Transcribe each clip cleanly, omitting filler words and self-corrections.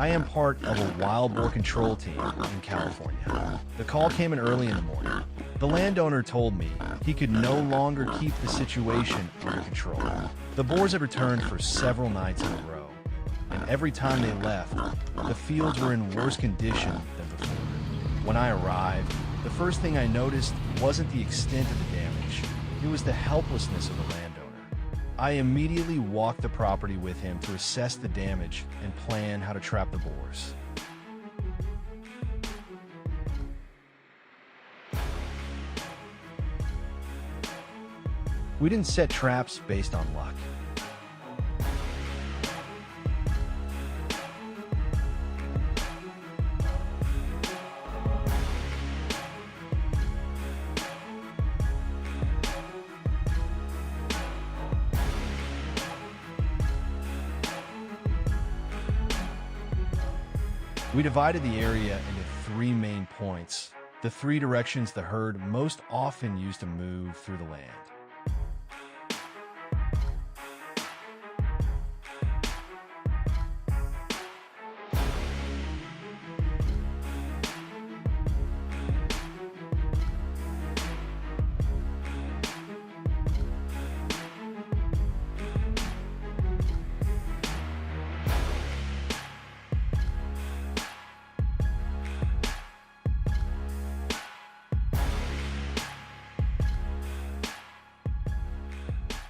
I am part of a wild boar control team in California. The call came in early in the morning. The landowner told me he could no longer keep the situation under control. The boars had returned for several nights in a row, and every time they left, the fields were in worse condition than before. When I arrived, the first thing I noticed wasn't the extent of the damage, it was the helplessness of the landowner. I immediately walked the property with him to assess the damage and plan how to trap the boars. We didn't set traps based on luck. We divided the area into 3 main points, the 3 directions the herd most often used to move through the land.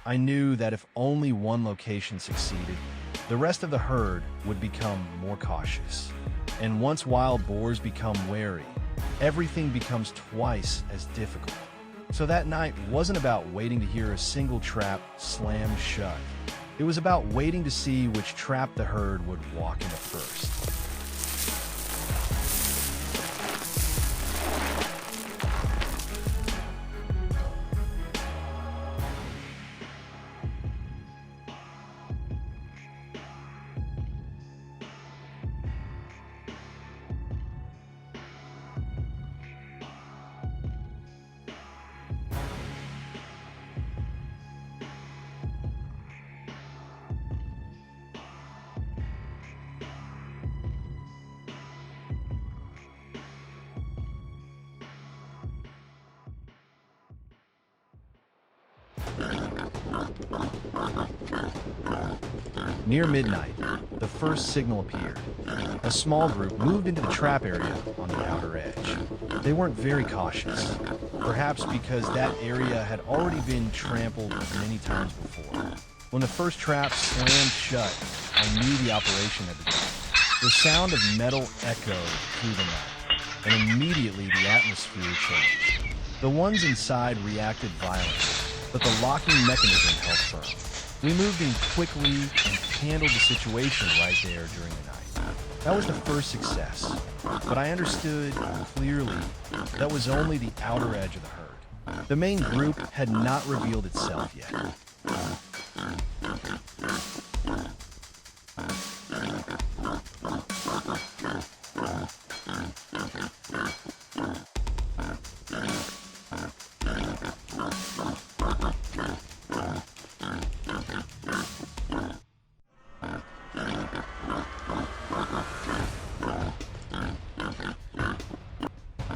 I knew that if only one location succeeded, the rest of the herd would become more cautious. And once wild boars become wary, everything becomes twice as difficult. So that night wasn't about waiting to hear a single trap slam shut. It was about waiting to see which trap the herd would walk into first. Near midnight, the first signal appeared. A small group moved into the trap area on the outer edge. They weren't very cautious, perhaps because that area had already been trampled many times before. When the first trap slammed shut, I knew the operation had begun. The sound of metal echoed through the night, and immediately the atmosphere changed. The ones inside reacted violently, but the locking mechanism held firm. We moved in quickly and handled the situation right there during the night. That was the first success, but I understood clearly that was only the outer edge of the herd. The main group had not revealed itself yet.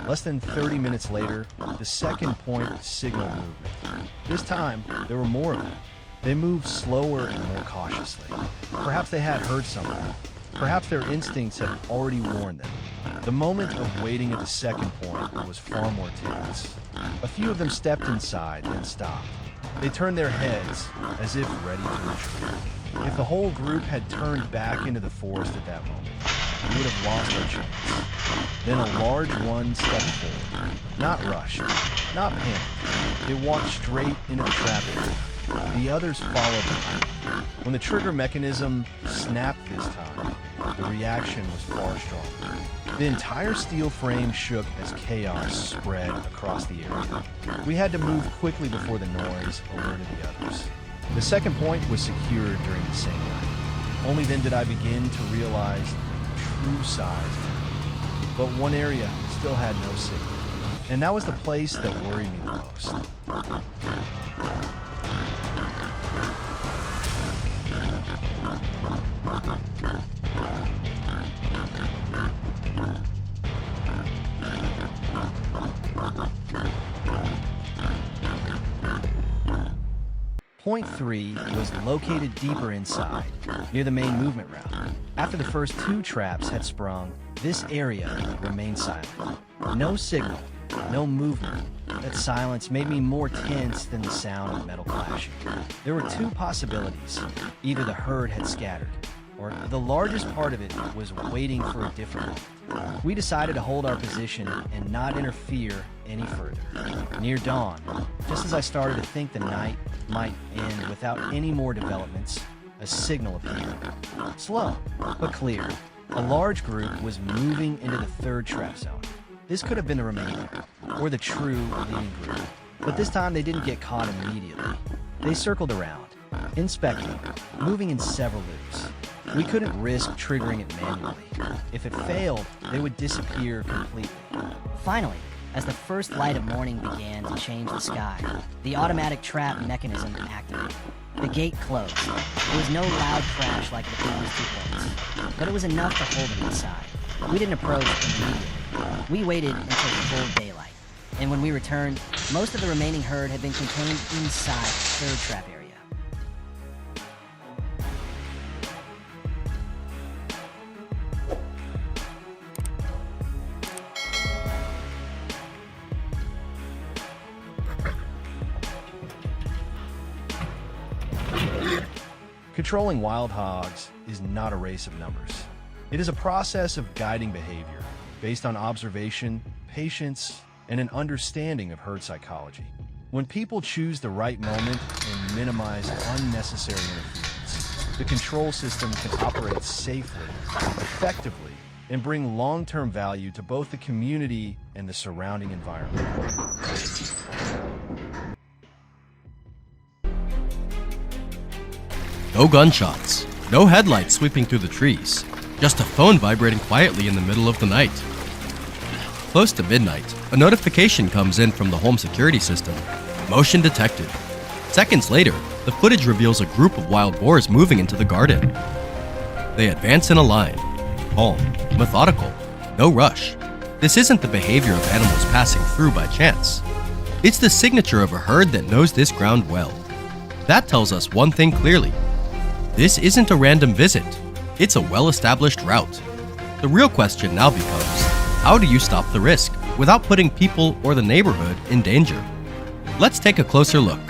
Less than 30 minutes later, the second point signaled movement. This time, there were more of them. They moved slower and more cautiously. Perhaps they had heard something. Perhaps their instincts had already warned them. The moment of waiting at the second point was far more tense. A few of them stepped inside, then stopped. They turned their heads, as if ready to retreat. If the whole group had turned back into the forest at that moment, we would have lost our chance. Then a large one stepped forward. Not rushed, not panicked. It walked straight into the trap area. The others followed behind. When the trigger mechanism snapped this time, the reaction was far stronger. The entire steel frame shook as chaos spread across the area. We had to move quickly before the noise alerted the others. The second point was secured during the same night. Only then did I begin to realize the true size. But one area still had no signal, and that was the place that worried me the most. Point 3 was located deeper inside, near the main movement route. After the first 2 traps had sprung, this area remained silent. No signal, no movement. That silence made me more tense than the sound of metal clashing. There were 2 possibilities. Either the herd had scattered, or the largest part of it was waiting for a different moment. We decided to hold our position and not interfere any further. Near dawn, just as I started to think the night might end without any more developments, a signal appeared. Slow, but clear. A large group was moving into the 3rd trap zone. This could have been the remainder, or the true leading group. But this time they didn't get caught immediately. They circled around, inspecting, moving in several loops. We couldn't risk triggering it manually. If it failed, they would disappear completely. Finally, as the first light of morning began to change the sky, the automatic trap mechanism activated. The gate closed. There was no loud crash like the previous 2 points, but it was enough to hold them inside. We didn't approach immediately. We waited until full daylight, and when we returned, most of the remaining herd had been contained inside the 3rd trap area. Controlling wild hogs is not a race of numbers. It is a process of guiding behavior based on observation, patience, and an understanding of herd psychology. When people choose the right moment and minimize unnecessary interference, the control system can operate safely, effectively, and bring long-term value to both the community and the surrounding environment. No gunshots, no headlights sweeping through the trees, just a phone vibrating quietly in the middle of the night. Close to midnight, a notification comes in from the home security system. Motion detected. Seconds later, the footage reveals a group of wild boars moving into the garden. They advance in a line, calm, methodical, no rush. This isn't the behavior of animals passing through by chance. It's the signature of a herd that knows this ground well. That tells us one thing clearly. This isn't a random visit. It's a well-established route. The real question now becomes, how do you stop the risk without putting people or the neighborhood in danger? Let's take a closer look.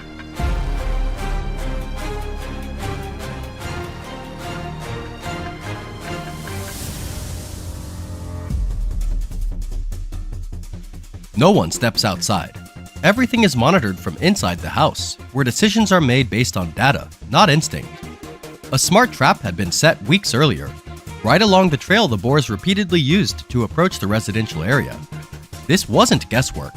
No one steps outside. Everything is monitored from inside the house, where decisions are made based on data, not instinct. A smart trap had been set weeks earlier, right along the trail the boars repeatedly used to approach the residential area. This wasn't guesswork.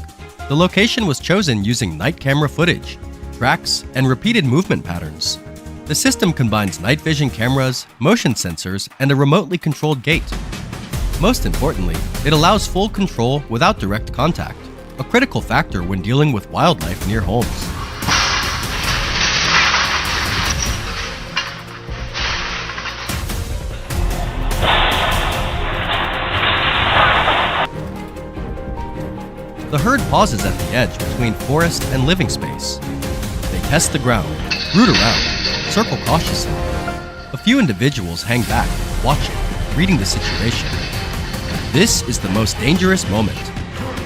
The location was chosen using night camera footage, tracks, and repeated movement patterns. The system combines night vision cameras, motion sensors, and a remotely controlled gate. Most importantly, it allows full control without direct contact, a critical factor when dealing with wildlife near homes. The herd pauses at the edge between forest and living space. They test the ground, root around, circle cautiously. A few individuals hang back, watching, reading the situation. This is the most dangerous moment.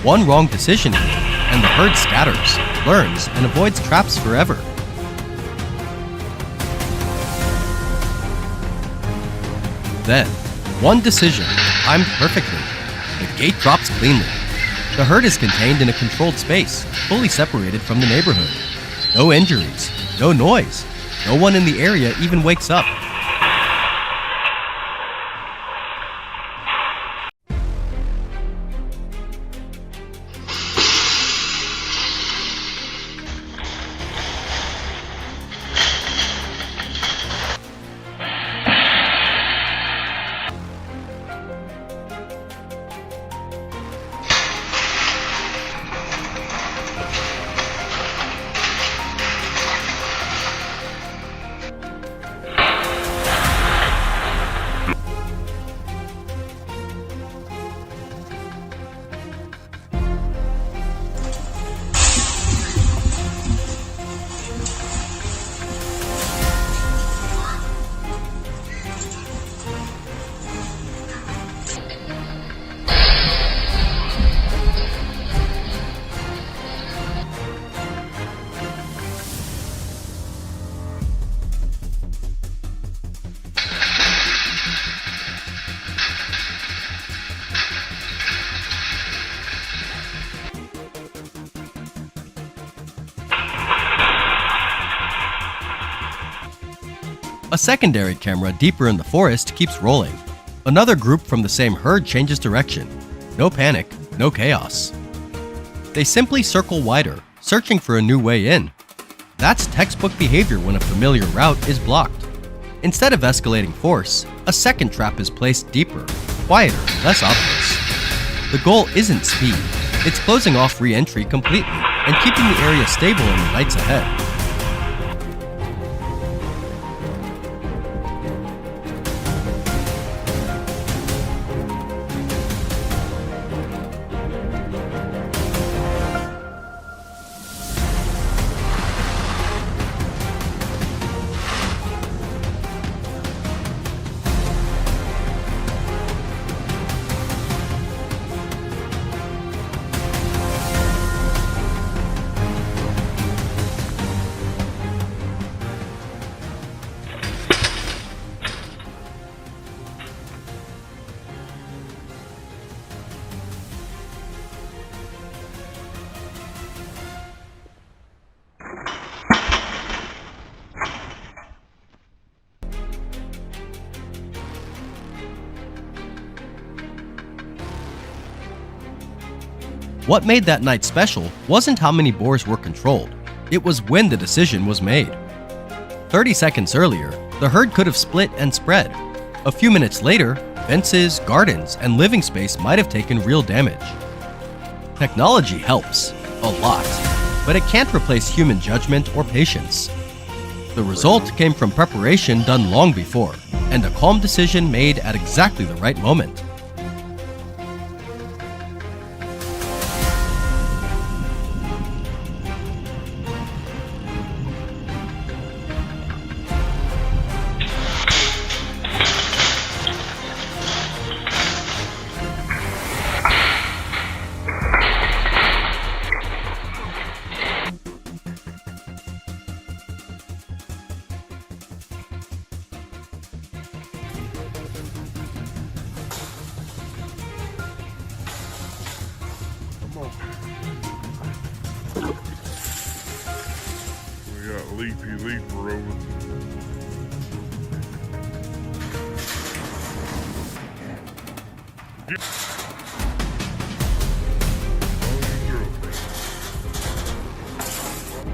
One wrong decision here, and the herd scatters, learns, and avoids traps forever. Then, one decision, timed perfectly. The gate drops cleanly. The herd is contained in a controlled space, fully separated from the neighborhood. No injuries, no noise. No one in the area even wakes up. A secondary camera deeper in the forest keeps rolling. Another group from the same herd changes direction. No panic, no chaos. They simply circle wider, searching for a new way in. That's textbook behavior when a familiar route is blocked. Instead of escalating force, a second trap is placed deeper, quieter, less obvious. The goal isn't speed, it's closing off re-entry completely and keeping the area stable in the nights ahead. What made that night special wasn't how many boars were controlled, it was when the decision was made. 30 seconds earlier, the herd could have split and spread. A few minutes later, fences, gardens, and living space might have taken real damage. Technology helps, a lot, but it can't replace human judgment or patience. The result came from preparation done long before, and a calm decision made at exactly the right moment. We got Leafy Leaper over.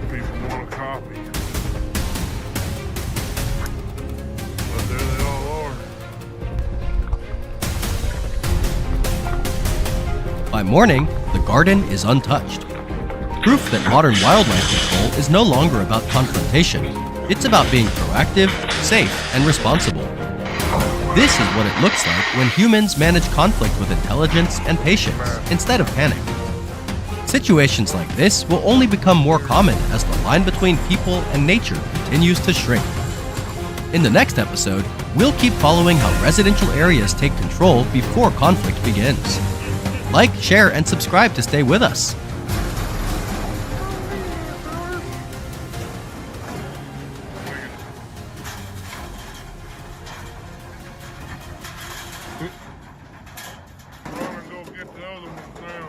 People want a copy. But there they all are. By morning, the garden is untouched. Proof that modern wildlife control is no longer about confrontation. It's about being proactive, safe, and responsible. This is what it looks like when humans manage conflict with intelligence and patience instead of panic. Situations like this will only become more common as the line between people and nature continues to shrink. In the next episode, we'll keep following how residential areas take control before conflict begins. Like, share, and subscribe to stay with us. Run and go get the other one now.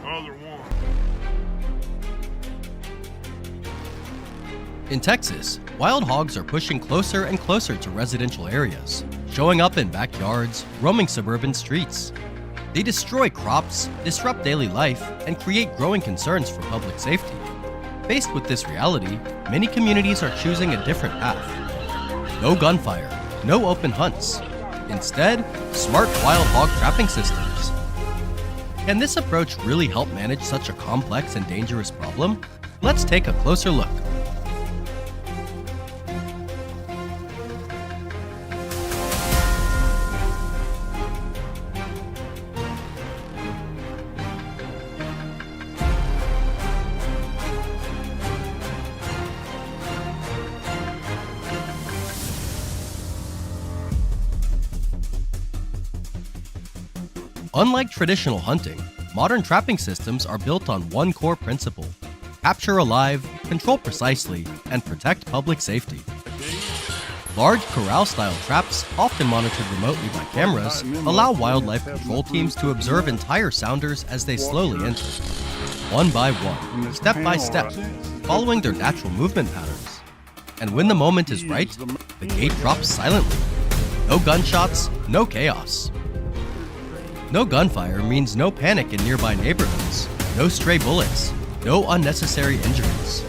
Other one. In Texas, wild hogs are pushing closer and closer to residential areas, showing up in backyards, roaming suburban streets. They destroy crops, disrupt daily life, and create growing concerns for public safety. Faced with this reality, many communities are choosing a different path. No gunfire, no open hunts. Instead, smart wild hog trapping systems. Can this approach really help manage such a complex and dangerous problem? Let's take a closer look. Unlike traditional hunting, modern trapping systems are built on one core principle: capture alive, control precisely, and protect public safety. Large corral-style traps, often monitored remotely by cameras, allow wildlife control teams to observe entire sounders as they slowly enter, one by one, step by step, following their natural movement patterns. And when the moment is right, the gate drops silently. No gunshots, no chaos. No gunfire means no panic in nearby neighborhoods, no stray bullets, no unnecessary injuries.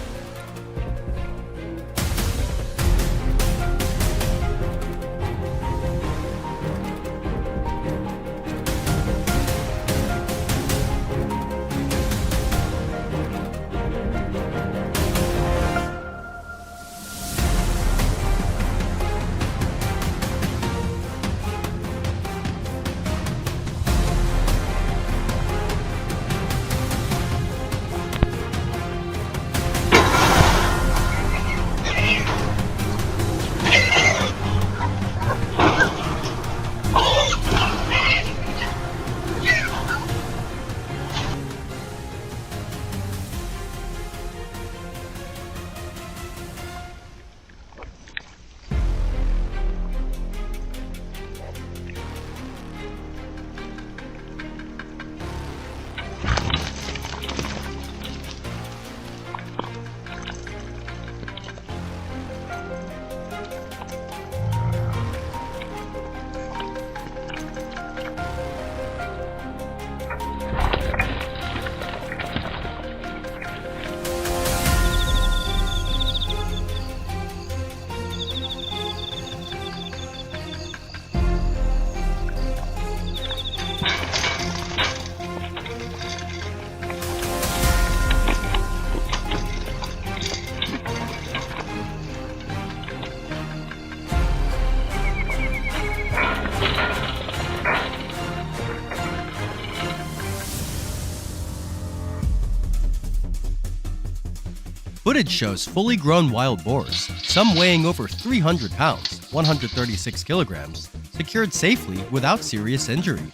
Footage shows fully grown wild boars, some weighing over 300 pounds, 136 kilograms, secured safely without serious injury.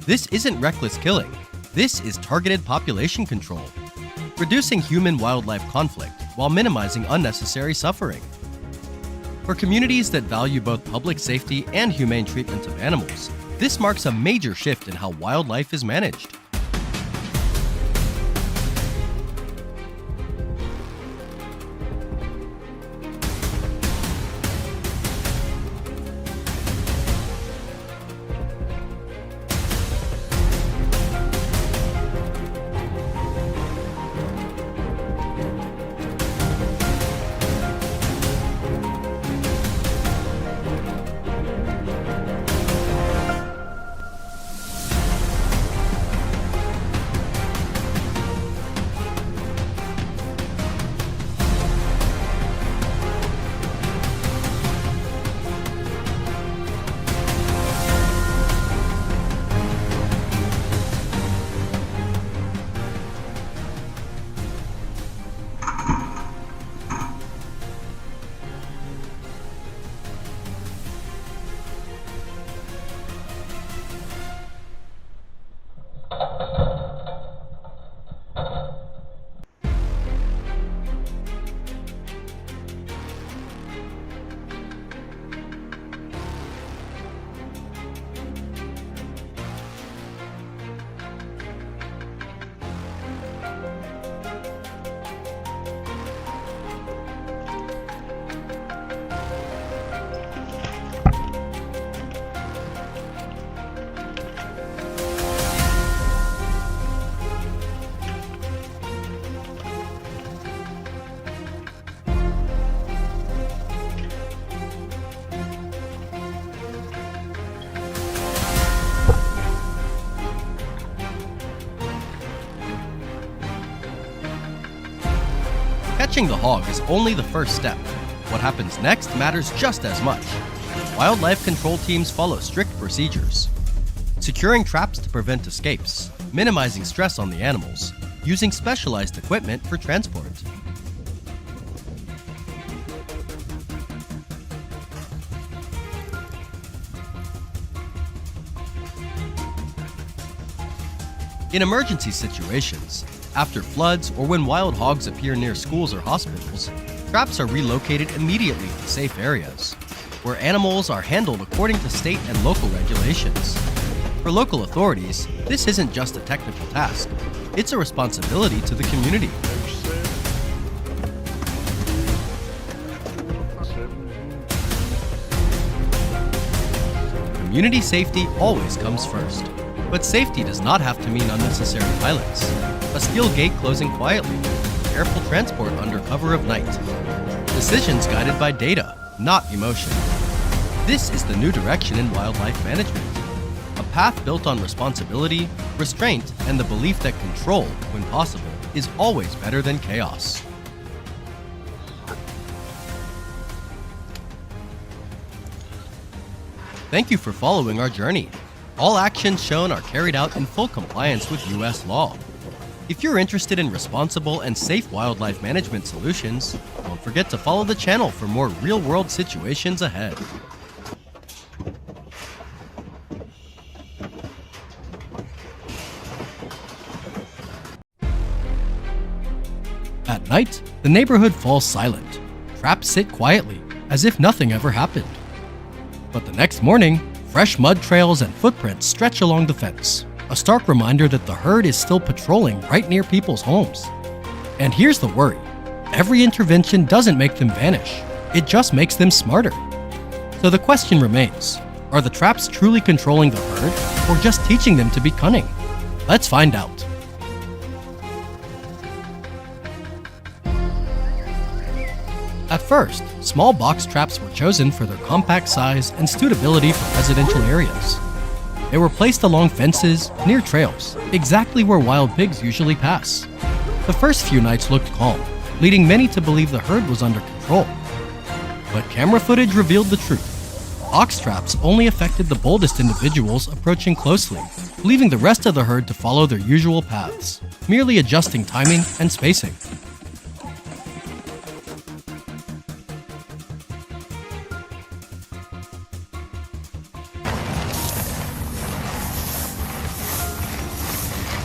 This isn't reckless killing. This is targeted population control, reducing human-wildlife conflict while minimizing unnecessary suffering. For communities that value both public safety and humane treatment of animals, this marks a major shift in how wildlife is managed. Catching the hog is only the first step. What happens next matters just as much. Wildlife control teams follow strict procedures. Securing traps to prevent escapes, minimizing stress on the animals, using specialized equipment for transport. In emergency situations, after floods or when wild hogs appear near schools or hospitals, traps are relocated immediately to safe areas, where animals are handled according to state and local regulations. For local authorities, this isn't just a technical task, it's a responsibility to the community. Community safety always comes first. But safety does not have to mean unnecessary violence. A steel gate closing quietly, careful transport under cover of night. Decisions guided by data, not emotion. This is the new direction in wildlife management. A path built on responsibility, restraint, and the belief that control, when possible, is always better than chaos. Thank you for following our journey. All actions shown are carried out in full compliance with U.S. law. If you're interested in responsible and safe wildlife management solutions, don't forget to follow the channel for more real-world situations ahead. At night, the neighborhood falls silent. Traps sit quietly, as if nothing ever happened. But the next morning, fresh mud trails and footprints stretch along the fence, a stark reminder that the herd is still patrolling right near people's homes. And here's the worry. Every intervention doesn't make them vanish, it just makes them smarter. So the question remains, are the traps truly controlling the herd, or just teaching them to be cunning? Let's find out. At first, small box traps were chosen for their compact size and suitability for residential areas. They were placed along fences, near trails, exactly where wild pigs usually pass. The first few nights looked calm, leading many to believe the herd was under control. But camera footage revealed the truth. Box traps only affected the boldest individuals approaching closely, leaving the rest of the herd to follow their usual paths, merely adjusting timing and spacing.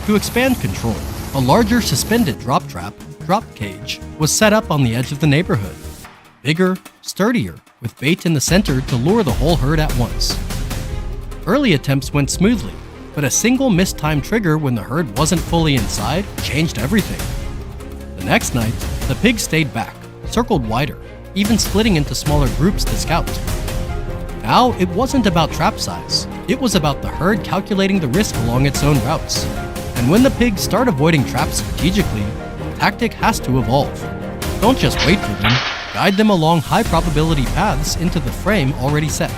To expand control, a larger suspended drop trap, drop cage, was set up on the edge of the neighborhood. Bigger, sturdier, with bait in the center to lure the whole herd at once. Early attempts went smoothly, but a single mistimed trigger when the herd wasn't fully inside changed everything. The next night, the pigs stayed back, circled wider, even splitting into smaller groups to scout. Now, it wasn't about trap size, it was about the herd calculating the risk along its own routes. And when the pigs start avoiding traps strategically, the tactic has to evolve. Don't just wait for them, guide them along high probability paths into the frame already set.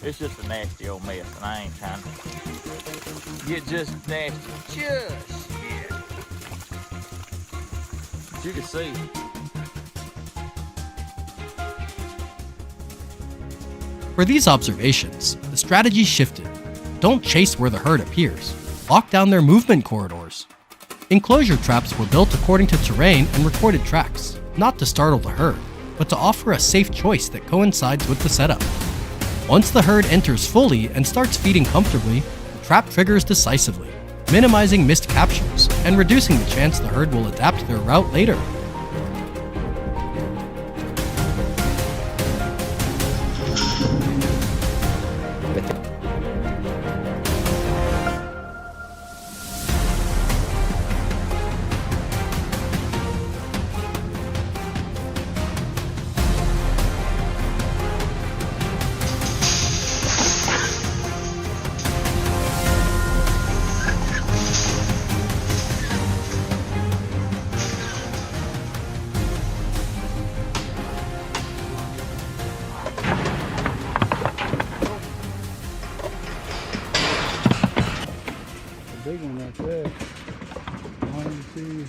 It's just a nasty old mess, and I ain't trying to get just nasty just yet. But you can see. For these observations, the strategy shifted. Don't chase where the herd appears. Lock down their movement corridors. Enclosure traps were built according to terrain and recorded tracks, not to startle the herd, but to offer a safe choice that coincides with the setup. Once the herd enters fully and starts feeding comfortably, the trap triggers decisively, minimizing missed captures and reducing the chance the herd will adapt their route later. Big one right there. 1, 2.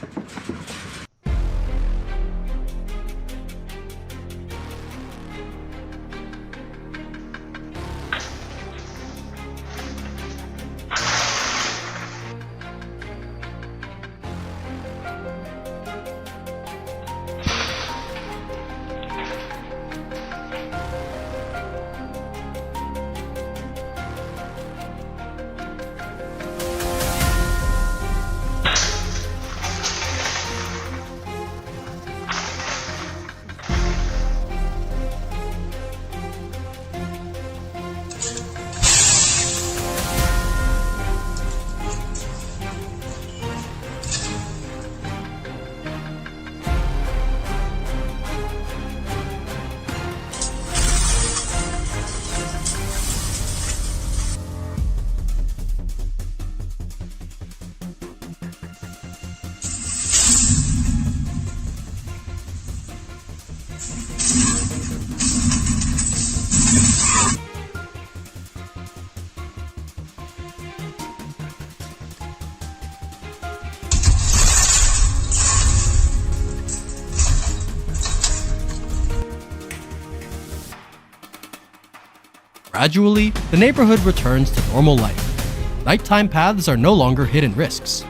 Gradually, the neighborhood returns to normal life. Nighttime paths are no longer hidden risks.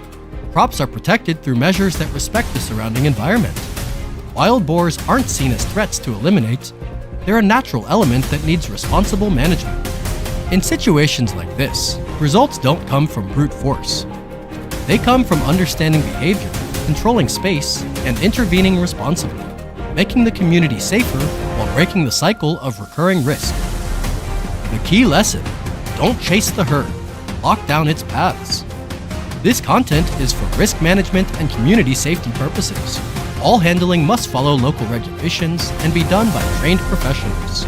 Crops are protected through measures that respect the surrounding environment. Wild boars aren't seen as threats to eliminate, they're a natural element that needs responsible management. In situations like this, results don't come from brute force. They come from understanding behavior, controlling space, and intervening responsibly, making the community safer while breaking the cycle of recurring risk. The key lesson: don't chase the herd, lock down its paths. This content is for risk management and community safety purposes. All handling must follow local regulations and be done by trained professionals.